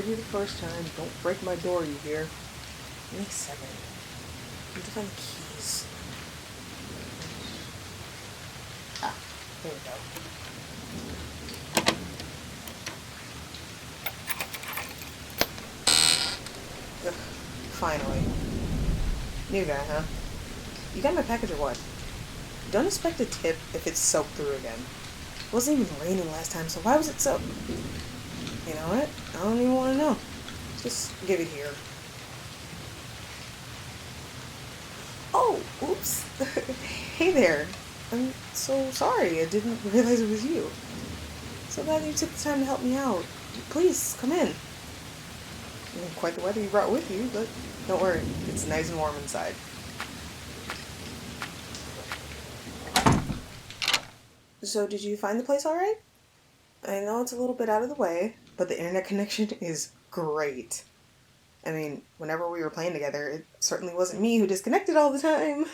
heard you the first time. Don't break my door, you hear? Give me a second. I need to find the keys. Ah, here we go. Ugh, finally. New guy, huh? You got my package or what? Don't expect a tip if it's soaked through again. It wasn't even raining last time, so why was it soaked? You know what? I don't even want to know. Just give it here. Oh, oops. Hey there. I'm so sorry. I didn't realize it was you. So glad you took the time to help me out. Please, come in. Quite the weather you brought with you, but don't worry. It's nice and warm inside. So did you find the place alright? I know it's a little bit out of the way, but the internet connection is great. I mean, whenever we were playing together, it certainly wasn't me who disconnected all the time.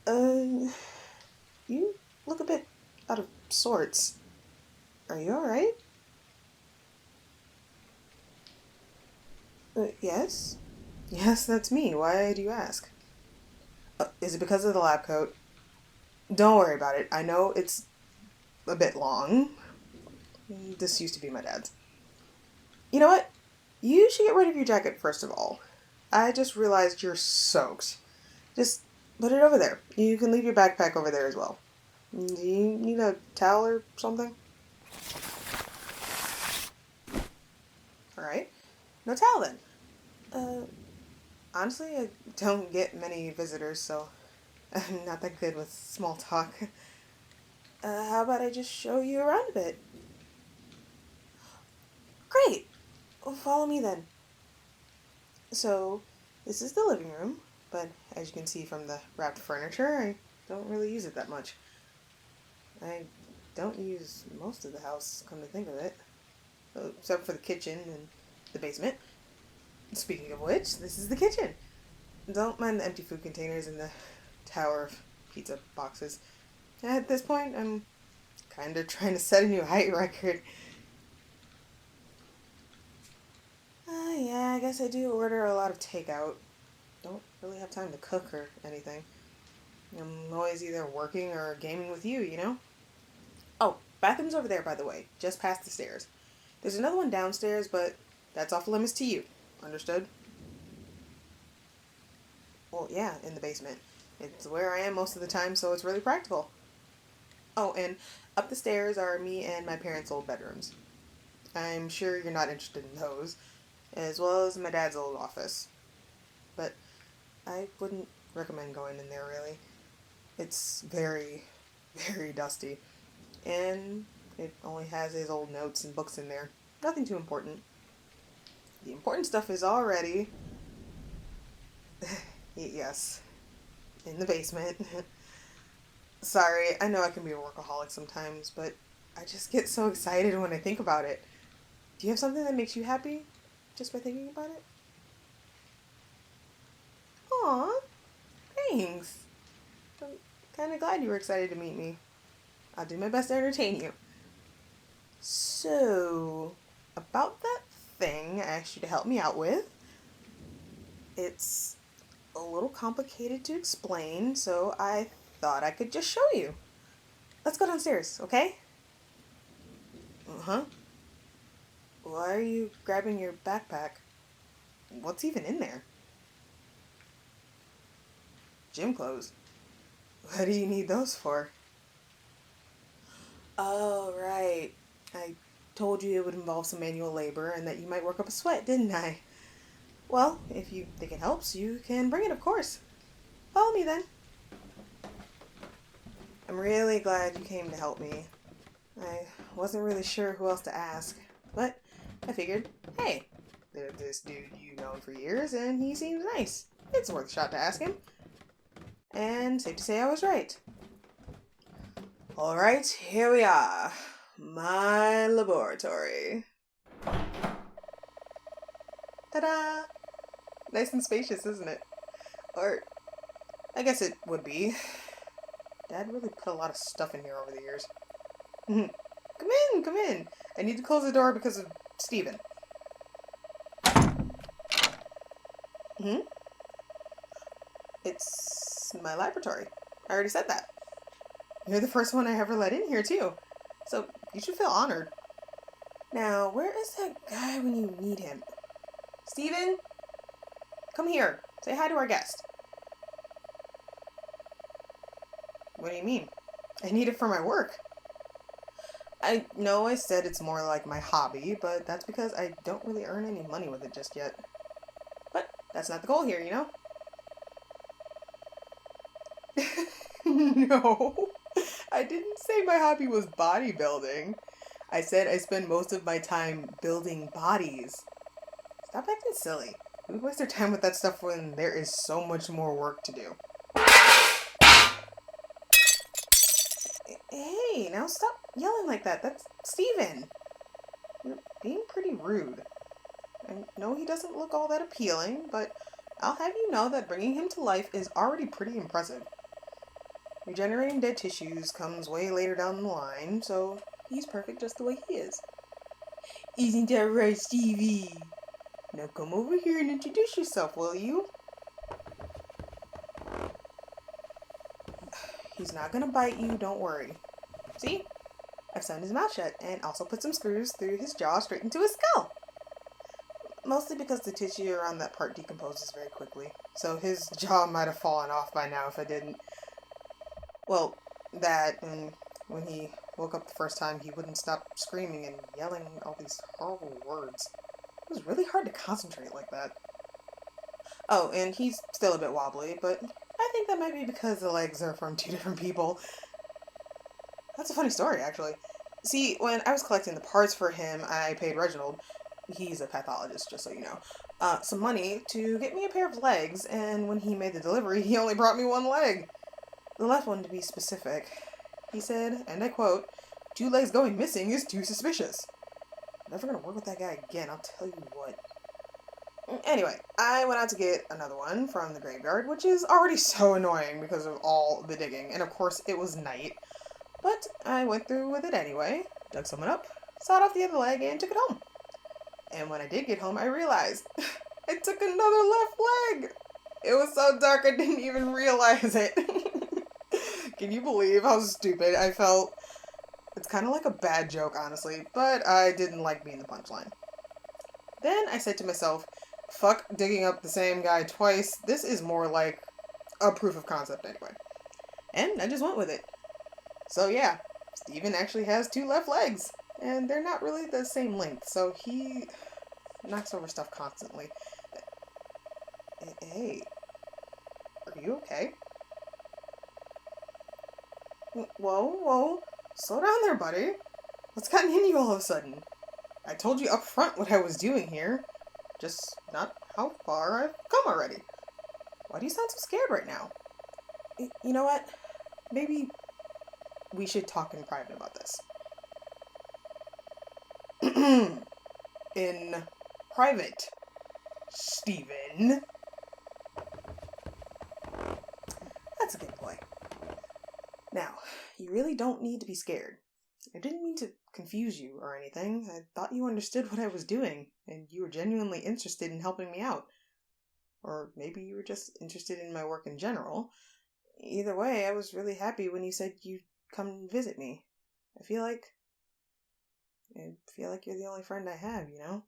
uh, you look a bit out of sorts. Are you alright? Yes? Yes, that's me. Why do you ask? Is it because of the lab coat? Don't worry about it. I know it's a bit long. This used to be my dad's. You know what? You should get rid of your jacket first of all. I just realized you're soaked. Just put it over there. You can leave your backpack over there as well. Do you need a towel or something? Alright. No towel then. Honestly, I don't get many visitors, so I'm not that good with small talk. How about I just show you around a bit? Great! Well, follow me then. So, this is the living room, but as you can see from the wrapped furniture, I don't really use it that much. I don't use most of the house, come to think of it. Except for the kitchen and the basement. Speaking of which, this is the kitchen. Don't mind the empty food containers and the tower of pizza boxes. At this point, I'm kind of trying to set a new height record. Yeah, I guess I do order a lot of takeout. Don't really have time to cook or anything. I'm always either working or gaming with you, you know? Oh, bathroom's over there, by the way, just past the stairs. There's another one downstairs, but that's off limits to you. Understood? Well, yeah, in the basement. It's where I am most of the time, so it's really practical. Oh, and up the stairs are me and my parents' old bedrooms. I'm sure you're not interested in those, as well as my dad's old office. But I wouldn't recommend going in there, really. It's very, very dusty. And it only has his old notes and books in there. Nothing too important. The important stuff is already... yes, in the basement. Sorry, I know I can be a workaholic sometimes, but I just get so excited when I think about it. Do you have something that makes you happy just by thinking about it? Aw, thanks. I'm kind of glad you were excited to meet me. I'll do my best to entertain you. So, about that thing I asked you to help me out with, it's a little complicated to explain, so I thought I could just show you. Let's go downstairs, okay? Uh-huh. Why are you grabbing your backpack? What's even in there? Gym clothes. What do you need those for? Oh, right. I told you it would involve some manual labor and that you might work up a sweat, didn't I? Well, if you think it helps, you can bring it, of course. Follow me then. I'm really glad you came to help me. I wasn't really sure who else to ask, but I figured, hey, there's this dude you've known for years and he seems nice. It's worth a shot to ask him. And safe to say I was right. Alright, here we are. My laboratory. Ta-da! Nice and spacious, isn't it? Or, I guess it would be. Dad really put a lot of stuff in here over the years. Come in, come in. I need to close the door because of Steven. Hmm? It's my laboratory. I already said that. You're the first one I ever let in here, too. So you should feel honored. Now, where is that guy when you need him? Steven? Come here. Say hi to our guest. What do you mean? I need it for my work. I know I said it's more like my hobby, but that's because I don't really earn any money with it just yet. But that's not the goal here, you know? No, I didn't say my hobby was bodybuilding. I said I spend most of my time building bodies. Stop acting silly. We waste our time with that stuff when there is so much more work to do. Hey, now stop yelling like that. That's Steven. You're being pretty rude. I know he doesn't look all that appealing, but I'll have you know that bringing him to life is already pretty impressive. Regenerating dead tissues comes way later down the line, so he's perfect just the way he is. Isn't that right, Stevie? Now come over here and introduce yourself, will you? He's not gonna bite you, don't worry. See? I've sewn his mouth shut and also put some screws through his jaw straight into his skull. Mostly because the tissue around that part decomposes very quickly, so his jaw might have fallen off by now if I didn't. Well, that, and when he woke up the first time, he wouldn't stop screaming and yelling all these horrible words. It was really hard to concentrate like that. Oh, and he's still a bit wobbly, but I think that might be because the legs are from two different people. That's a funny story, actually. See, when I was collecting the parts for him, I paid Reginald, he's a pathologist, just so you know, some money to get me a pair of legs, and when he made the delivery, he only brought me one leg. The left one, to be specific. He said, and I quote, "2 legs going missing is too suspicious." Never gonna work with that guy again, I'll tell you what. Anyway, I went out to get another one from the graveyard, which is already so annoying because of all the digging, and of course it was night. But I went through with it anyway, dug someone up, sawed off the other leg, and took it home. And when I did get home, I realized I took another left leg. It was so dark I didn't even realize it. Can you believe how stupid I felt? It's kind of like a bad joke, honestly, but I didn't like being the punchline. Then I said to myself, fuck digging up the same guy twice, this is more like a proof of concept anyway. And I just went with it. So yeah, Steven actually has 2 left legs, and they're not really the same length, so he knocks over stuff constantly. Hey, are you okay? Whoa, slow down there, buddy. What's gotten into you all of a sudden? I told you up front what I was doing here, just not how far I've come already. Why do you sound so scared right now? You know what? Maybe we should talk in private about this. In private, Steven. That's a good boy. Now, you really don't need to be scared. I didn't mean to confuse you or anything. I thought you understood what I was doing, and you were genuinely interested in helping me out. Or maybe you were just interested in my work in general. Either way, I was really happy when you said you'd come visit me. I feel like you're the only friend I have, you know?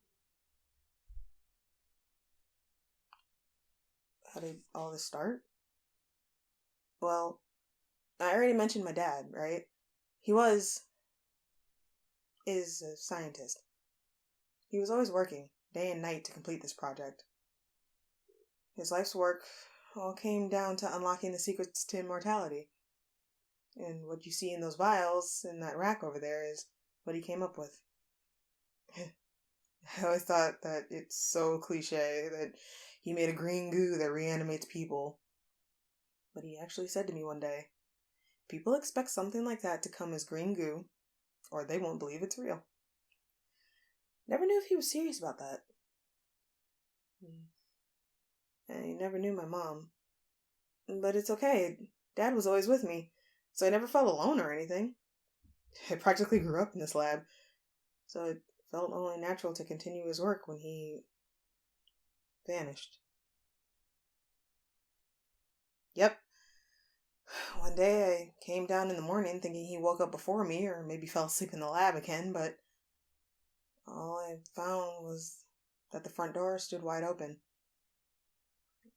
How did all this start? Well, I already mentioned my dad, right? He is a scientist. He was always working, day and night, to complete this project. His life's work all came down to unlocking the secrets to immortality. And what you see in those vials in that rack over there is what he came up with. I always thought that it's so cliche that he made a green goo that reanimates people. But he actually said to me one day, people expect something like that to come as green goo, or they won't believe it's real. Never knew if he was serious about that. I never knew my mom. But it's okay. Dad was always with me, so I never felt alone or anything. I practically grew up in this lab, so it felt only natural to continue his work when he vanished. Yep. One day I came down in the morning thinking he woke up before me or maybe fell asleep in the lab again, but all I found was that the front door stood wide open.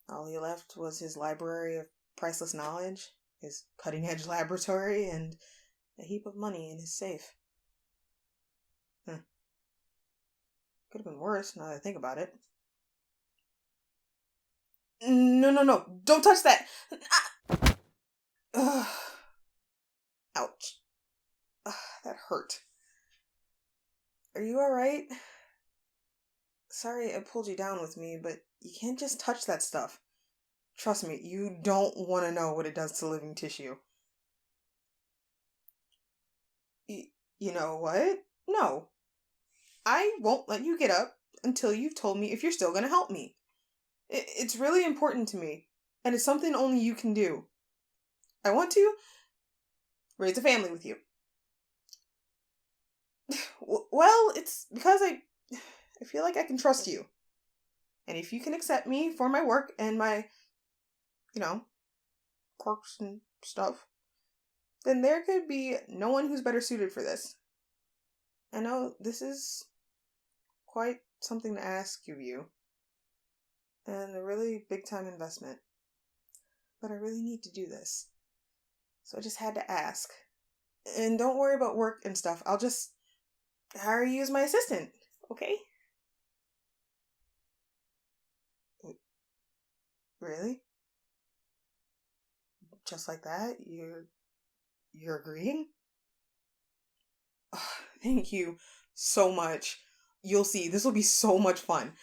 All he left was his library of priceless knowledge, his cutting-edge laboratory, and a heap of money in his safe. Could have been worse, now that I think about it. No. Don't touch that! Ugh. Ouch. Ugh, that hurt. Are you alright? Sorry I pulled you down with me, but you can't just touch that stuff. Trust me, you don't want to know what it does to living tissue. You know what? No. I won't let you get up until you've told me if you're still going to help me. It's really important to me, and it's something only you can do. I want to raise a family with you. Well, it's because I feel like I can trust you. And if you can accept me for my work and my, quirks and stuff, then there could be no one who's better suited for this. I know this is quite something to ask of you, and a really big time investment. But I really need to do this. So I just had to ask. And don't worry about work and stuff. I'll just hire you as my assistant, okay? Really? Just like that? You're agreeing? Oh, thank you so much. You'll see, this will be so much fun.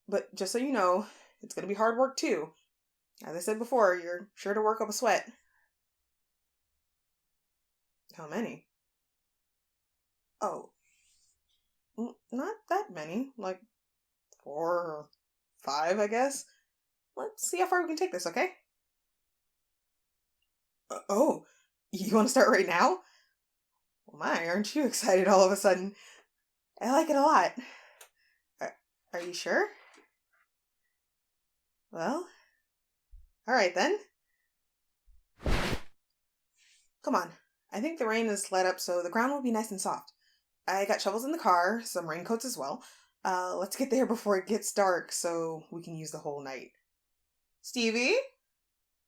But just so you know, it's gonna be hard work too. As I said before, you're sure to work up a sweat. How many? Oh, not that many. Like 4 or 5, I guess. Let's see how far we can take this, okay? Oh, you want to start right now? Well, my, aren't you excited all of a sudden? I like it a lot. Are you sure? Well, alright then. Come on. I think the rain has let up, so the ground will be nice and soft. I got shovels in the car, some raincoats as well. Let's get there before it gets dark so we can use the whole night. Stevie?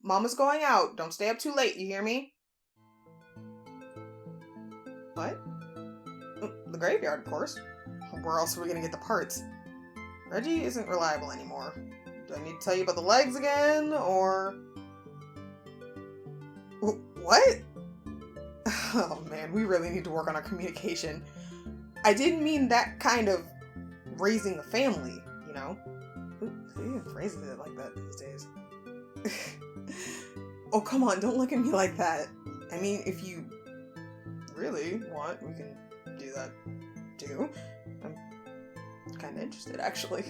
Mama's going out. Don't stay up too late, you hear me? What? The graveyard, of course. Where else are we gonna get the parts? Reggie isn't reliable anymore. Do I need to tell you about the legs again, or... What? Oh man, we really need to work on our communication. I didn't mean that kind of raising a family, you know? Who even phrases it like that these days? Oh, come on, don't look at me like that. I mean, if you really want, we can do that too. I'm kind of interested, actually.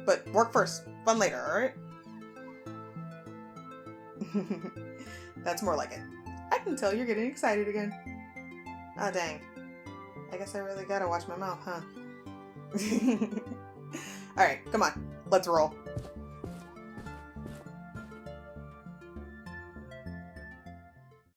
But work first, fun later, alright? That's more like it. I can tell you're getting excited again. Ah, dang. I guess I really gotta watch my mouth, huh? Alright, come on. Let's roll.